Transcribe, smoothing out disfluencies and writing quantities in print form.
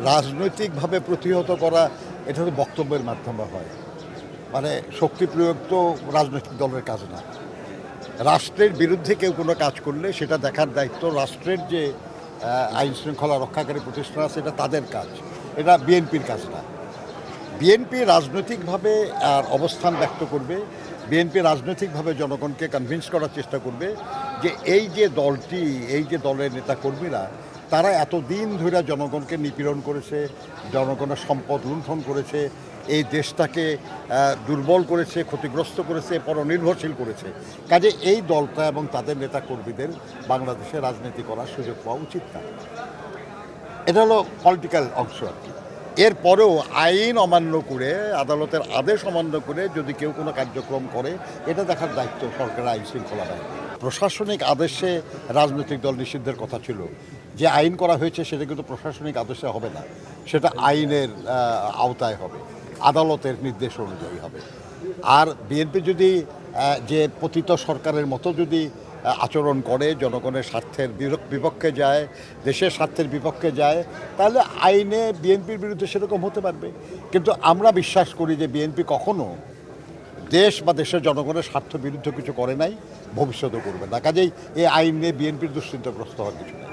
রাজনৈতিকভাবে প্রতিহত করা এটা তো বক্তব্যের মাধ্যমে হয়, মানে শক্তি প্রয়োগ তো রাজনৈতিক দলের কাজ না। রাষ্ট্রের বিরুদ্ধে কেউ কোনো কাজ করলে সেটা দেখার দায়িত্ব রাষ্ট্রের যে আইন শৃঙ্খলা রক্ষাকারী প্রতিষ্ঠান আছে, এটা তাদের কাজ, এটা বিএনপির কাজ না। বিএনপি রাজনৈতিকভাবে আর অবস্থান ব্যক্ত করবে, বিএনপি রাজনৈতিকভাবে জনগণকে কনভিন্স করার চেষ্টা করবে যে এই যে দলটি, এই যে দলের নেতাকর্মীরা, তারা এতদিন ধরে জনগণকে নিপীড়ন করেছে, জনগণের সম্পদ লুণ্ঠন করেছে, এই দেশটাকে দুর্বল করেছে, ক্ষতিগ্রস্ত করেছে, পরনির্ভরশীল করেছে। কাজে এই দলটা এবং তাদের নেতাকর্মীদের বাংলাদেশে রাজনীতি করার সুযোগ পাওয়া উচিত না। এটা হলো পলিটিক্যাল অংশ আর কি। এরপরেও আইন অমান্য করে, আদালতের আদেশ অমান্য করে যদি কেউ কোনো কার্যক্রম করে, এটা দেখার দায়িত্ব সরকারের আইন শৃঙ্খলা বাহিনী। প্রশাসনিক আদেশে রাজনৈতিক দল নিষিদ্ধের কথা ছিল, যে আইন করা হয়েছে সেটা কিন্তু প্রশাসনিক আদেশে হবে না, সেটা আইনের আওতায় হবে, আদালতের নির্দেশ অনুযায়ী হবে। আর বিএনপি যদি যে পতিত সরকারের মতো যদি আচরণ করে, জনগণের স্বার্থের বিপক্ষে যায়, দেশের স্বার্থের বিপক্ষে যায়, তাহলে আইনে বিএনপির বিরুদ্ধে সেরকম হতে পারবে। কিন্তু আমরা বিশ্বাস করি যে বিএনপি কখনো দেশ বা দেশের জনগণের স্বার্থ বিরুদ্ধে কিছু করে নাই, ভবিষ্যতেও করবে না। কাজেই এই আইন নিয়ে বিএনপির দুশ্চিন্তাগ্রস্ত হওয়ার কিছু নেই।